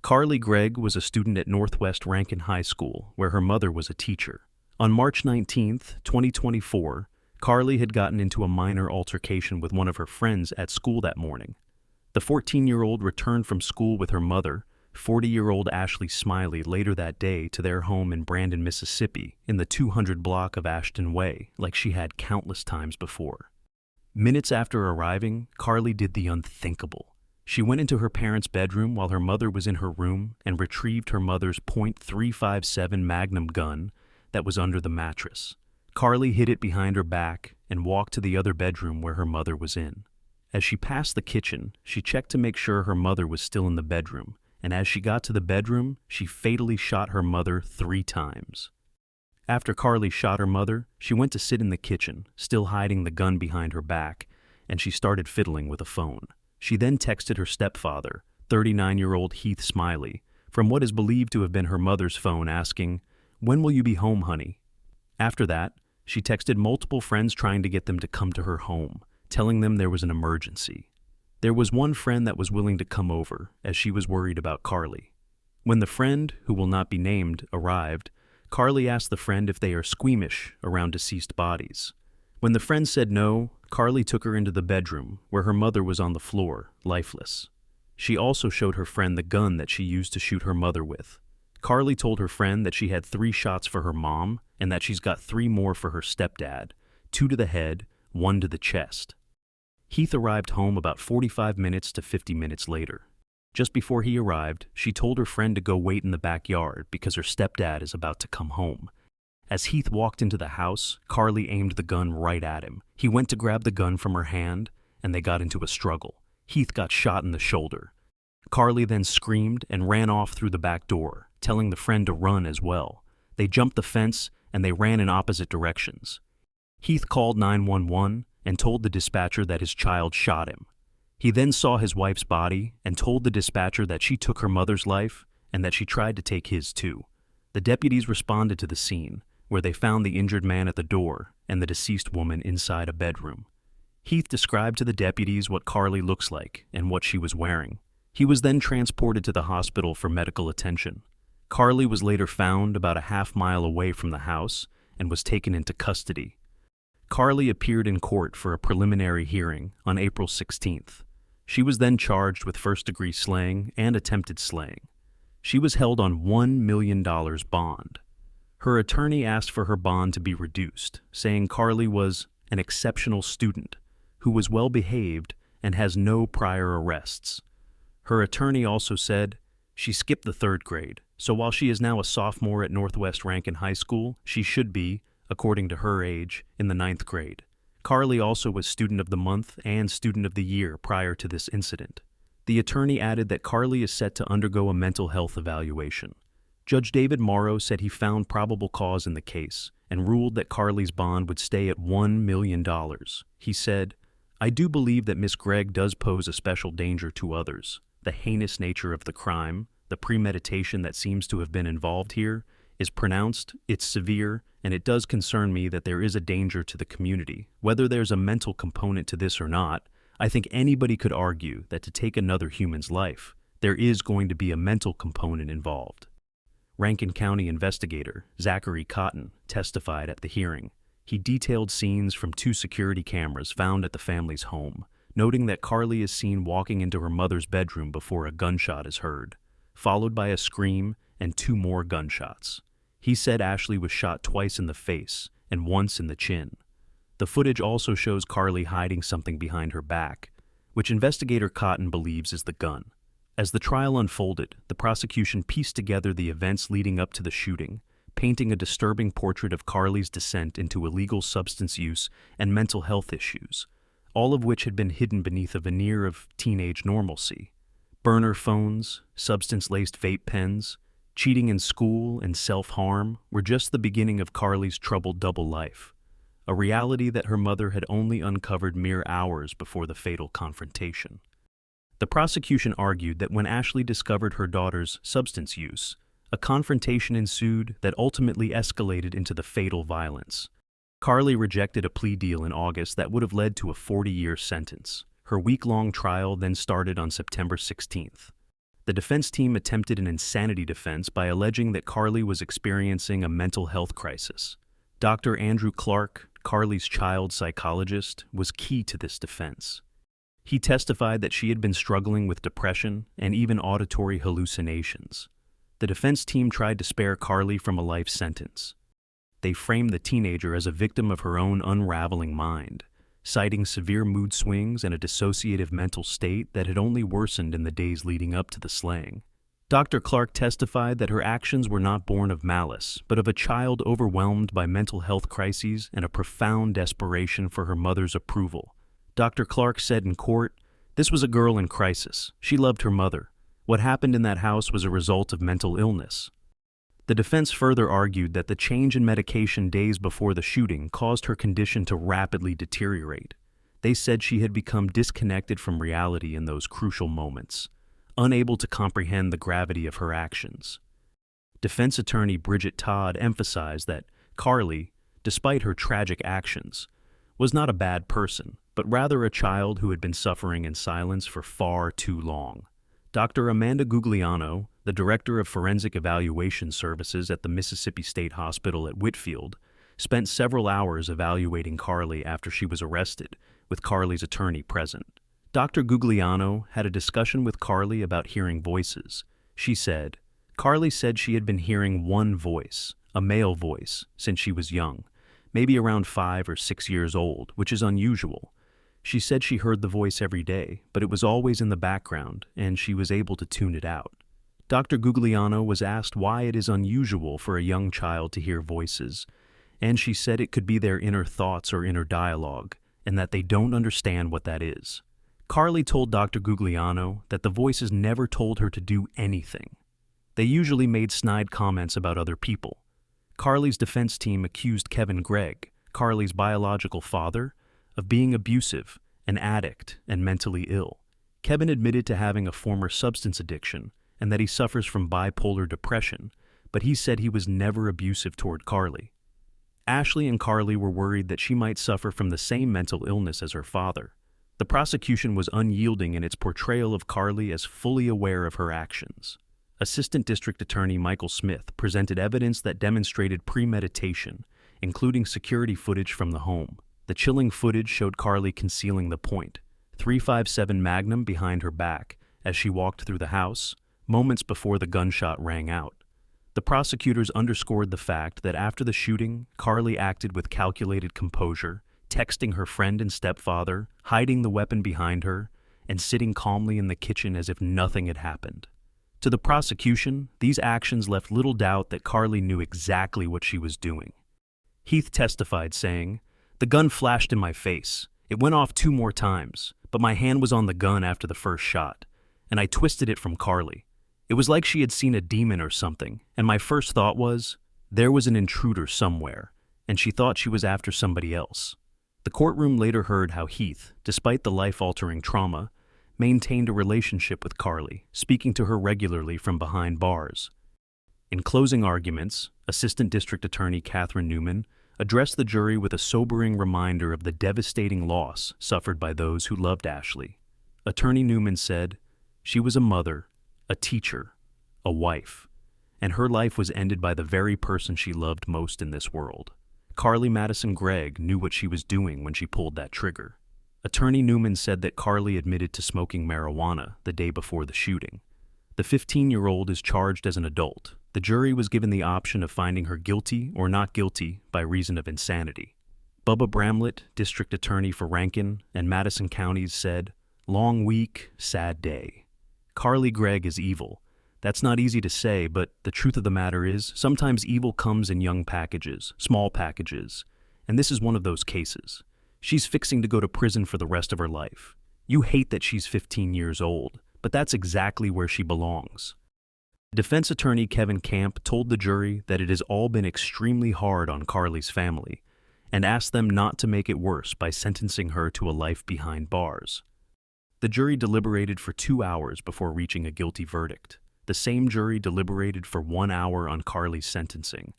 Gregg was a student at Northwest Rankin High School, where her mother was a teacher. On March 19, 2024, Carly had gotten into a minor altercation with one of her friends at school that morning. The 14-year-old returned from school with her mother, 40-year-old Ashley Smiley, later that day to their home in Brandon, Mississippi, in the 200 block of Ashton Way, like she had countless times before. Minutes after arriving, Carly did the unthinkable. She went into her parents' bedroom while her mother was in her room and retrieved her mother's .357 Magnum gun that was under the mattress. Carly hid it behind her back and walked to the other bedroom where her mother was in. As she passed the kitchen, she checked to make sure her mother was still in the bedroom, and as she got to the bedroom, she fatally shot her mother 3 times. After Carly shot her mother, she went to sit in the kitchen, still hiding the gun behind her back, and she started fiddling with a phone. She then texted her stepfather, 39-year-old Heath Smiley, from what is believed to have been her mother's phone, asking, "When will you be home, honey?" After that, she texted multiple friends trying to get them to come to her home, telling them there was an emergency. There was one friend that was willing to come over, as she was worried about Carly. When the friend, who will not be named, arrived, Carly asked the friend if they are squeamish around deceased bodies. When the friend said no, Carly took her into the bedroom, where her mother was on the floor, lifeless. She also showed her friend the gun that she used to shoot her mother with. Carly told her friend that she had 3 shots for her mom, and that she's got 3 more for her stepdad, 2 to the head, 1 to the chest. Heath arrived home about 45 minutes to 50 minutes later. Just before he arrived, she told her friend to go wait in the backyard because her stepdad is about to come home. As Heath walked into the house, Carly aimed the gun right at him. He went to grab the gun from her hand, and they got into a struggle. Heath got shot in the shoulder. Carly then screamed and ran off through the back door, telling the friend to run as well. They jumped the fence, and they ran in opposite directions. Heath called 911 and told the dispatcher that his child shot him. He then saw his wife's body and told the dispatcher that she took her mother's life and that she tried to take his too. The deputies responded to the scene, where they found the injured man at the door and the deceased woman inside a bedroom. Heath described to the deputies what Carly looks like and what she was wearing. He was then transported to the hospital for medical attention. Carly was later found about a half-mile away from the house and was taken into custody. Carly appeared in court for a preliminary hearing on April 16th. She was then charged with first-degree slaying and attempted slaying. She was held on $1 million bond. Her attorney asked for her bond to be reduced, saying Carly was an exceptional student who was well-behaved and has no prior arrests. Her attorney also said she skipped the 3rd grade, so while she is now a sophomore at Northwest Rankin High School, she should be, according to her age, in the 9th grade. Carly also was Student of the Month and Student of the Year prior to this incident. The attorney added that Carly is set to undergo a mental health evaluation. Judge David Morrow said he found probable cause in the case and ruled that Carly's bond would stay at $1 million. He said, "I do believe that Miss Gregg does pose a special danger to others. The heinous nature of the crime, the premeditation that seems to have been involved here, is pronounced, it's severe, and it does concern me that there is a danger to the community. Whether there's a mental component to this or not, I think anybody could argue that to take another human's life, there is going to be a mental component involved." Rankin County investigator Zachary Cotton testified at the hearing. He detailed scenes from 2 security cameras found at the family's home, noting that Carly is seen walking into her mother's bedroom before a gunshot is heard, followed by a scream and 2 more gunshots. He said Ashley was shot twice in the face and once in the chin. The footage also shows Carly hiding something behind her back, which investigator Cotton believes is the gun. As the trial unfolded, the prosecution pieced together the events leading up to the shooting, painting a disturbing portrait of Carly's descent into illegal substance use and mental health issues, all of which had been hidden beneath a veneer of teenage normalcy. Burner phones, substance-laced vape pens, cheating in school, and self-harm were just the beginning of Carly's troubled double life, a reality that her mother had only uncovered mere hours before the fatal confrontation. The prosecution argued that when Ashley discovered her daughter's substance use, a confrontation ensued that ultimately escalated into the fatal violence. Carly rejected a plea deal in August that would have led to a 40-year sentence. Her week-long trial then started on September 16th. The defense team attempted an insanity defense by alleging that Carly was experiencing a mental health crisis. Dr. Andrew Clark, Carly's child psychologist, was key to this defense. He testified that she had been struggling with depression and even auditory hallucinations. The defense team tried to spare Carly from a life sentence. They framed the teenager as a victim of her own unraveling mind, citing severe mood swings and a dissociative mental state that had only worsened in the days leading up to the slaying. Dr. Clark testified that her actions were not born of malice, but of a child overwhelmed by mental health crises and a profound desperation for her mother's approval. Dr. Clark said in court, "This was a girl in crisis. She loved her mother. What happened in that house was a result of mental illness." The defense further argued that the change in medication days before the shooting caused her condition to rapidly deteriorate. They said she had become disconnected from reality in those crucial moments, unable to comprehend the gravity of her actions. Defense attorney Bridget Todd emphasized that Carly, despite her tragic actions, was not a bad person, but rather a child who had been suffering in silence for far too long. Dr. Amanda Gugliano, the director of forensic evaluation services at the Mississippi State Hospital at Whitfield, spent several hours evaluating Carly after she was arrested, with Carly's attorney present. Dr. Gugliano had a discussion with Carly about hearing voices. She said, "Carly said she had been hearing one voice, a male voice, since she was young, maybe around 5 or 6 years old, which is unusual. She said she heard the voice every day, but it was always in the background, and she was able to tune it out." Dr. Gugliano was asked why it is unusual for a young child to hear voices, and she said it could be their inner thoughts or inner dialogue, and that they don't understand what that is. Carly told Dr. Gugliano that the voices never told her to do anything. They usually made snide comments about other people. Carly's defense team accused Kevin Gregg, Carly's biological father, of being abusive, an addict, and mentally ill. Kevin admitted to having a former substance addiction and that he suffers from bipolar depression, but he said he was never abusive toward Carly. Ashley and Carly were worried that she might suffer from the same mental illness as her father. The prosecution was unyielding in its portrayal of Carly as fully aware of her actions. Assistant District Attorney Michael Smith presented evidence that demonstrated premeditation, including security footage from the home. The chilling footage showed Carly concealing the .357 Magnum behind her back as she walked through the house, moments before the gunshot rang out. The prosecutors underscored the fact that after the shooting, Carly acted with calculated composure, texting her friend and stepfather, hiding the weapon behind her, and sitting calmly in the kitchen as if nothing had happened. To the prosecution, these actions left little doubt that Carly knew exactly what she was doing. Heath testified, saying, "The gun flashed in my face. It went off 2 more times, but my hand was on the gun after the first shot, and I twisted it from Carly. It was like she had seen a demon or something, and my first thought was, there was an intruder somewhere, and she thought she was after somebody else." The courtroom later heard how Heath, despite the life-altering trauma, maintained a relationship with Carly, speaking to her regularly from behind bars. In closing arguments, Assistant District Attorney Catherine Newman addressed the jury with a sobering reminder of the devastating loss suffered by those who loved Ashley. Attorney Newman said, "She was a mother, a teacher, a wife, and her life was ended by the very person she loved most in this world. Carly Madison Gregg knew what she was doing when she pulled that trigger." Attorney Newman said that Carly admitted to smoking marijuana the day before the shooting. The 15-year-old is charged as an adult. The jury was given the option of finding her guilty or not guilty by reason of insanity. Bubba Bramlett, District Attorney for Rankin and Madison counties, said, "Long week, sad day. Carly Gregg is evil. That's not easy to say, but the truth of the matter is, sometimes evil comes in young packages, small packages, and this is one of those cases. She's fixing to go to prison for the rest of her life. You hate that she's 15 years old, but that's exactly where she belongs." Defense attorney Kevin Camp told the jury that it has all been extremely hard on Carly's family and asked them not to make it worse by sentencing her to a life behind bars. The jury deliberated for 2 hours before reaching a guilty verdict. The same jury deliberated for 1 hour on Carly's sentencing.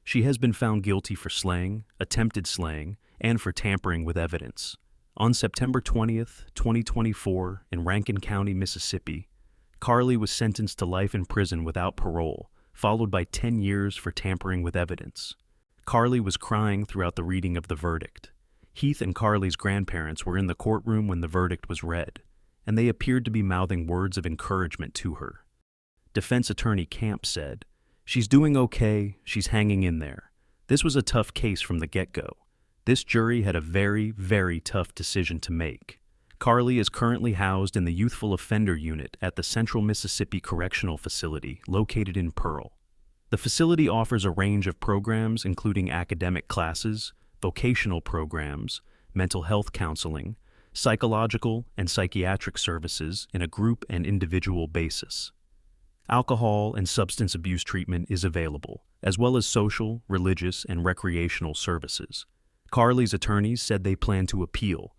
She has been found guilty for slaying, attempted slaying, and for tampering with evidence. On September 20th, 2024, in Rankin County, Mississippi, Carly was sentenced to life in prison without parole, followed by 10 years for tampering with evidence. Carly was crying throughout the reading of the verdict. Heath and Carly's grandparents were in the courtroom when the verdict was read, and they appeared to be mouthing words of encouragement to her. Defense attorney Camp said, "She's doing okay, she's hanging in there. This was a tough case from the get-go. This jury had a very, very tough decision to make." Carly is currently housed in the Youthful Offender Unit at the Central Mississippi Correctional Facility located in Pearl. The facility offers a range of programs including academic classes, vocational programs, mental health counseling, psychological and psychiatric services in a group and individual basis. Alcohol and substance abuse treatment is available, as well as social, religious, and recreational services. Carly's attorneys said they plan to appeal,